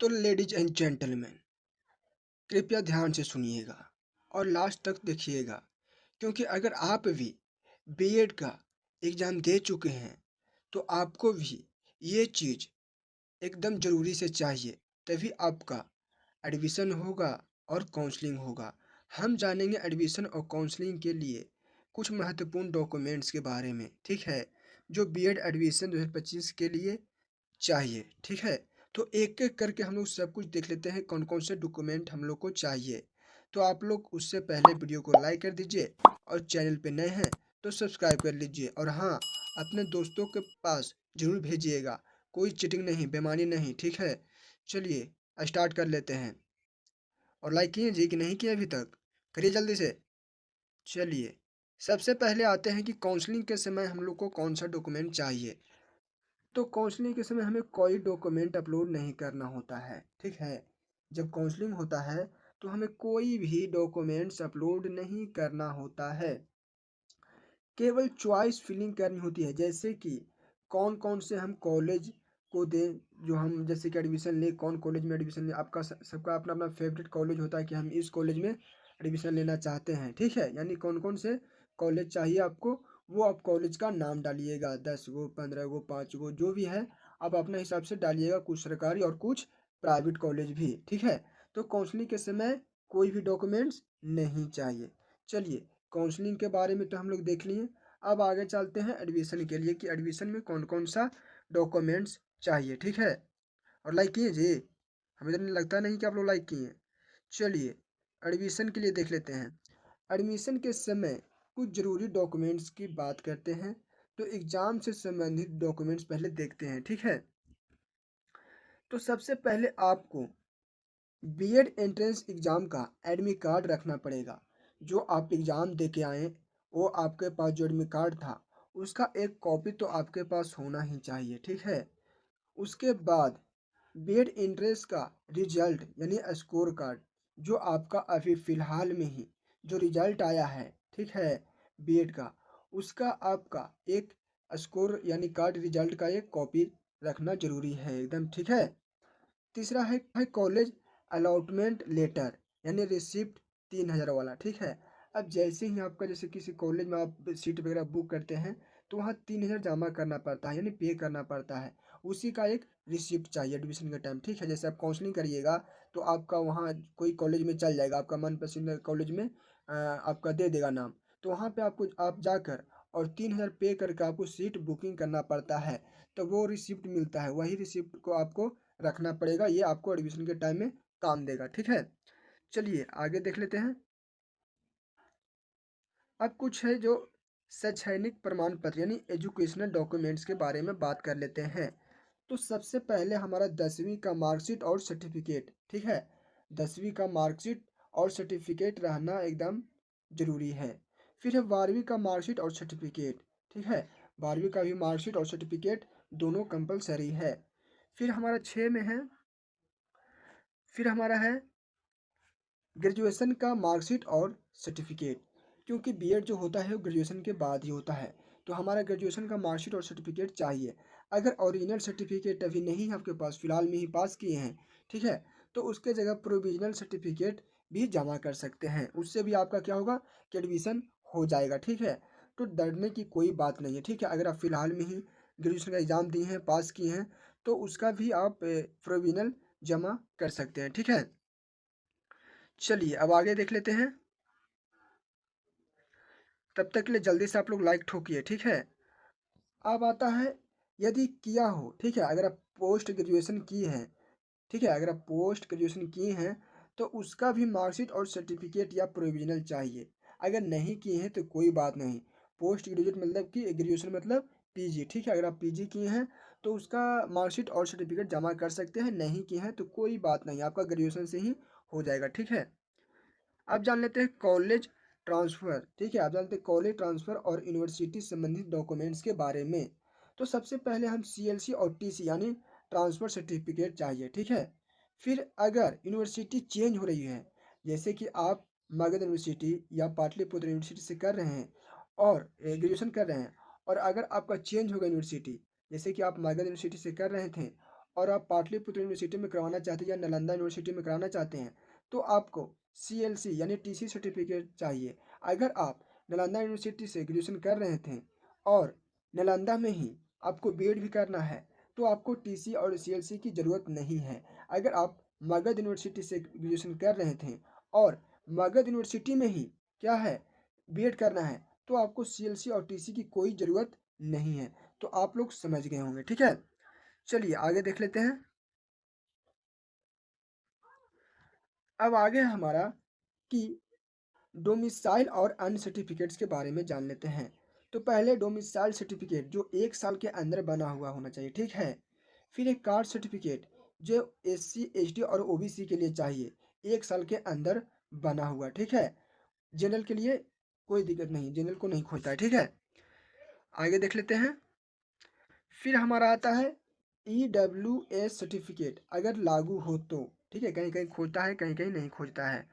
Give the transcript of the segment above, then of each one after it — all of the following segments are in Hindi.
तो लेडीज एंड जेंटलमैन, कृपया ध्यान से सुनिएगा और लास्ट तक देखिएगा, क्योंकि अगर आप भी बीएड का एग्ज़ाम दे चुके हैं तो आपको भी ये चीज़ एकदम ज़रूरी से चाहिए, तभी आपका एडमिशन होगा और काउंसलिंग होगा। हम जानेंगे एडमिशन और काउंसलिंग के लिए कुछ महत्वपूर्ण डॉक्यूमेंट्स के बारे में, ठीक है? जो बीएड एडमिशन 2025 के लिए चाहिए, ठीक है? तो एक-एक करके हम लोग सब कुछ देख लेते हैं कौन-कौन से डॉक्यूमेंट हम लोग को चाहिए। तो आप लोग उससे पहले वीडियो को लाइक कर दीजिए और चैनल पे नए हैं तो सब्सक्राइब कर लीजिए और हाँ, अपने दोस्तों के पास ज़रूर भेजिएगा। कोई चीटिंग नहीं, बेईमानी नहीं, ठीक है? चलिए स्टार्ट कर लेते हैं। और लाइक किए जी कि नहीं किए अभी तक? करिए जल्दी से। चलिए, सबसे पहले आते हैं कि काउंसलिंग के समय हम लोग को कौन-सा डॉक्यूमेंट चाहिए। तो काउंसलिंग के समय हमें कोई डॉक्यूमेंट अपलोड नहीं करना होता है, ठीक है? जब काउंसलिंग होता है तो हमें कोई भी डॉक्यूमेंट्स अपलोड नहीं करना होता है। केवल चॉइस फिलिंग करनी होती है, जैसे कि कौन-कौन से हम कॉलेज को दें, जो हम जैसे कि एडमिशन लें, कौन कॉलेज में एडमिशन लें। आपका सबका अपना-अपना फेवरेट कॉलेज होता है कि हम इस कॉलेज में एडमिशन लेना चाहते हैं, ठीक है? यानी कौन-कौन से कॉलेज चाहिए आपको, वो आप कॉलेज का नाम डालिएगा, 10 गो, 15 गो, 5 गो जो भी है, आप अपने हिसाब से डालिएगा, कुछ सरकारी और कुछ प्राइवेट कॉलेज भी, ठीक है? तो काउंसलिंग के समय कोई भी डॉक्यूमेंट्स नहीं चाहिए। चलिए, काउंसलिंग के बारे में तो हम लोग देख लिए। अब आगे चलते हैं एडमिशन के लिए कि एडमिशन में कौन-कौन सा डॉक्यूमेंट्स चाहिए, ठीक है? और लाइक किए जी? हमें तो नहीं लगता नहीं कि आप लोग लाइक किए हैं। चलिए, एडमिशन के लिए देख लेते हैं। एडमिशन के समय कुछ ज़रूरी डॉक्यूमेंट्स की बात करते हैं, तो एग्ज़ाम से संबंधित डॉक्यूमेंट्स पहले देखते हैं, ठीक है? तो सबसे पहले आपको बीएड एंट्रेंस एग्ज़ाम का एडमिट कार्ड रखना पड़ेगा। जो आप एग्ज़ाम दे के आएँ, वो आपके पास जो एडमिट कार्ड था, उसका एक कॉपी तो आपके पास होना ही चाहिए, ठीक है? उसके बाद बीएड एंट्रेंस का रिजल्ट यानी स्कोर कार्ड, जो आपका अभी फ़िलहाल में ही जो रिजल्ट आया है, ठीक है? बीएड का, उसका आपका एक स्कोर यानी कार्ड रिजल्ट का एक कॉपी रखना ज़रूरी है एकदम, ठीक है? तीसरा है कॉलेज अलॉटमेंट लेटर यानी रिसिप्ट 3000 वाला, ठीक है? अब जैसे ही आपका जैसे किसी कॉलेज में आप सीट वगैरह बुक करते हैं, तो वहाँ 3000 जमा करना पड़ता है यानी पे करना पड़ता है। उसी का एक रिसिप्ट चाहिए एडमिशन के टाइम, ठीक है? जैसे आप काउंसलिंग करिएगा तो आपका वहाँ कोई कॉलेज में चल जाएगा, आपका मनपसंद कॉलेज में आपका दे देगा नाम। तो वहाँ पे आपको आप जाकर और 3000 पे करके आपको सीट बुकिंग करना पड़ता है, तो वो रिसिप्ट मिलता है, वही रिसिप्ट को आपको रखना पड़ेगा, ये आपको एडमिशन के टाइम में काम देगा, ठीक है? चलिए आगे देख लेते हैं। अब कुछ है जो शैक्षणिक प्रमाण पत्र यानी एजुकेशनल डॉक्यूमेंट्स के बारे में बात कर लेते हैं। तो सबसे पहले हमारा 10वीं का मार्कशीट और सर्टिफिकेट, ठीक है? 10वीं का मार्कशीट और सर्टिफिकेट रहना एकदम ज़रूरी है। फिर है 12वीं का मार्कशीट और सर्टिफिकेट, ठीक है? 12वीं का भी मार्कशीट और सर्टिफिकेट दोनों कंपलसरी है। फिर हमारा 6 में है, फिर हमारा है ग्रेजुएशन का मार्कशीट और सर्टिफिकेट, क्योंकि बीएड जो होता है वो ग्रेजुएशन के बाद ही होता है, तो हमारा ग्रेजुएशन का मार्कशीट और सर्टिफिकेट चाहिए। अगर ओरिजिनल सर्टिफिकेट अभी नहीं है आपके पास, फिलहाल में ही पास किए हैं, ठीक है? तो उसके जगह प्रोविजनल सर्टिफिकेट भी जमा कर सकते हैं, उससे भी आपका क्या होगा कि एडमिशन हो जाएगा, ठीक है? तो डरने की कोई बात नहीं है, ठीक है? अगर आप फिलहाल में ही ग्रेजुएशन का एग्ज़ाम दिए हैं, पास किए हैं, तो उसका भी आप प्रोविजनल जमा कर सकते हैं, ठीक है? चलिए अब आगे देख लेते हैं। तब तक के लिए जल्दी से आप लोग लाइक ठोकिए, ठीक है? अब आता है यदि किया हो, ठीक है? अगर आप पोस्ट ग्रेजुएशन की हैं, ठीक है? अगर आप पोस्ट ग्रेजुएशन किए हैं, तो उसका भी मार्कशीट और सर्टिफिकेट या प्रोविज़नल चाहिए। अगर नहीं किए हैं तो कोई बात नहीं। पोस्ट ग्रेजुएट मतलब कि ग्रेजुएशन मतलब पीजी, ठीक है? अगर आप पीजी किए हैं, तो उसका मार्कशीट और सर्टिफिकेट जमा कर सकते हैं, नहीं किए हैं तो कोई बात नहीं, आपका ग्रेजुएशन से ही हो जाएगा, ठीक है? अब जान लेते हैं कॉलेज ट्रांसफ़र, ठीक है? आप जानते हैं कॉलेज ट्रांसफ़र और यूनिवर्सिटी संबंधित डॉक्यूमेंट्स के बारे में। तो सबसे पहले हम सीएलसी और टीसी यानी ट्रांसफ़र सर्टिफिकेट चाहिए, ठीक है? फिर अगर यूनिवर्सिटी चेंज हो रही है, जैसे कि आप मगध यूनिवर्सिटी या पाटलिपुत्र यूनिवर्सिटी से कर रहे हैं और ग्रेजुएशन कर रहे हैं और अगर आपका चेंज हो गया यूनिवर्सिटी, जैसे कि आप मगध यूनिवर्सिटी से कर रहे थे और आप पाटलिपुत्र यूनिवर्सिटी में करवाना चाहते हैं या नालंदा यूनिवर्सिटी में कराना चाहते हैं, तो आपको सीएलसी यानी टीसी सर्टिफिकेट चाहिए। अगर आप नालंदा यूनिवर्सिटी से ग्रेजुएशन कर रहे थे और नालंदा में ही आपको बीएड भी करना है, तो आपको टीसी और सीएलसी की ज़रूरत नहीं है। अगर आप मगध यूनिवर्सिटी से ग्रेजुएशन कर रहे थे और मगध यूनिवर्सिटी में ही क्या है बीएड करना है, तो आपको सीएलसी और टीसी की कोई ज़रूरत नहीं है। तो आप लोग समझ गए होंगे, ठीक है। चलिए आगे देख लेते हैं। अब आगे है हमारा कि डोमिसाइल और अन्य सर्टिफिकेट्स के बारे में जान लेते हैं। तो पहले डोमिसाइल सर्टिफिकेट जो 1 साल के अंदर बना हुआ होना चाहिए, ठीक है। फिर एक कास्ट सर्टिफिकेट जो एससी एसटी और ओबीसी के लिए चाहिए, 1 साल के अंदर बना हुआ, ठीक है। जनरल के लिए कोई दिक्कत नहीं, जनरल को नहीं खोजता है, ठीक है। आगे देख लेते हैं। फिर हमारा आता है EWS सर्टिफिकेट अगर लागू हो तो, ठीक है। कहीं कहीं खोजता है, कहीं कहीं नहीं खोजता है।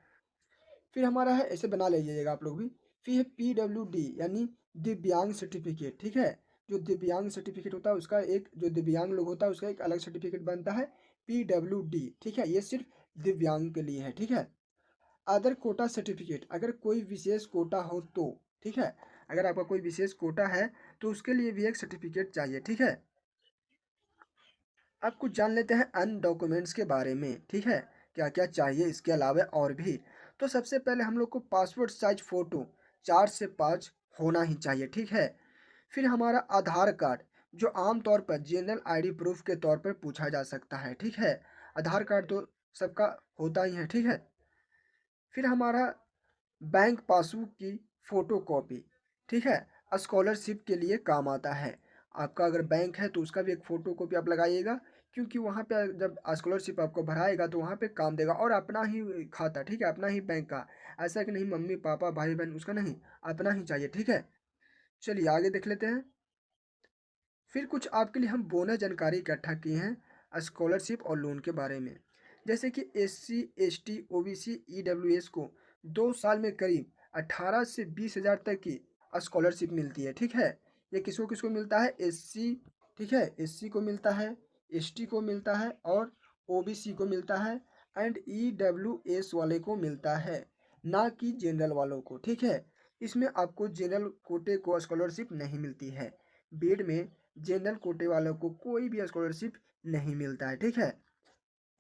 फिर हमारा है, ऐसे बना लीजिएगा आप लोग भी। फिर है PWD यानी दिव्यांग सर्टिफिकेट, ठीक है। जो दिव्यांग सर्टिफिकेट होता है उसका एक, जो दिव्यांग लोग होता है उसका एक अलग सर्टिफिकेट बनता है PWD, ठीक है। ये सिर्फ दिव्यांग के लिए है, ठीक है। अदर कोटा सर्टिफिकेट अगर कोई विशेष कोटा हो तो, ठीक है। अगर आपका कोई विशेष कोटा है तो उसके लिए भी एक सर्टिफिकेट चाहिए, ठीक है। अब कुछ जान लेते हैं अन्य डॉक्यूमेंट्स के बारे में, ठीक है। क्या क्या चाहिए इसके अलावा और भी। तो सबसे पहले हम लोग को पासपोर्ट साइज फ़ोटो 4 से 5 होना ही चाहिए, ठीक है। फिर हमारा आधार कार्ड जो आमतौर पर जनरल आईडी प्रूफ के तौर पर पूछा जा सकता है, ठीक है। आधार कार्ड तो सबका होता ही है, ठीक है। फिर हमारा बैंक पासबुक की फ़ोटोकॉपी, ठीक है। स्कॉलरशिप के लिए काम आता है। आपका अगर बैंक है तो उसका भी एक फ़ोटोकॉपी आप लगाइएगा, क्योंकि वहाँ पे जब स्कॉलरशिप आपको भराएगा तो वहाँ पे काम देगा। और अपना ही खाता, ठीक है, अपना ही बैंक का। ऐसा कि नहीं मम्मी पापा भाई बहन उसका नहीं, अपना ही चाहिए, ठीक है। चलिए आगे देख लेते हैं। फिर कुछ आपके लिए हम बोनस जानकारी इकट्ठा किए हैं स्कॉलरशिप और लोन के बारे में। जैसे कि एससी एसटी ओबीसी ईडब्ल्यूएस को 2 साल में करीब 18 से 20 हज़ार तक की स्कॉलरशिप मिलती है, ठीक है। ये किसको किसको मिलता है? एससी, ठीक है, एससी को मिलता है, एसटी को मिलता है और ओबीसी को मिलता है एंड ईडब्ल्यूएस वाले को मिलता है, ना कि जनरल वालों को, ठीक है। इसमें आपको जनरल कोटे को स्कॉलरशिप नहीं मिलती है। बीएड में जनरल कोटे वालों को कोई भी स्कॉलरशिप नहीं मिलता है, ठीक है।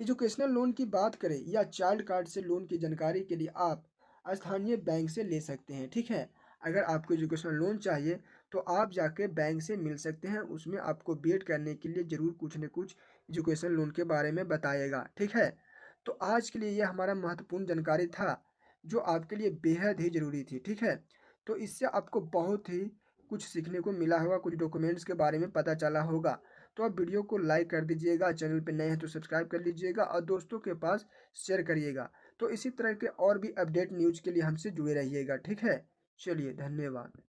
एजुकेशनल लोन की बात करें या चाइल्ड कार्ड से लोन की जानकारी के लिए आप स्थानीय बैंक से ले सकते हैं, ठीक है। अगर आपको एजुकेशनल लोन चाहिए तो आप जाके बैंक से मिल सकते हैं, उसमें आपको बीएड करने के लिए ज़रूर कुछ न कुछ एजुकेशन लोन के बारे में बताएगा, ठीक है। तो आज के लिए ये हमारा महत्वपूर्ण जानकारी था जो आपके लिए बेहद ही ज़रूरी थी, ठीक है। तो इससे आपको बहुत ही कुछ सीखने को मिला होगा, कुछ डॉक्यूमेंट्स के बारे में पता चला होगा। तो आप वीडियो को लाइक कर दीजिएगा, चैनल पे नए हैं तो सब्सक्राइब कर लीजिएगा और दोस्तों के पास शेयर करिएगा। तो इसी तरह के और भी अपडेट न्यूज़ के लिए हमसे जुड़े रहिएगा, ठीक है। चलिए धन्यवाद।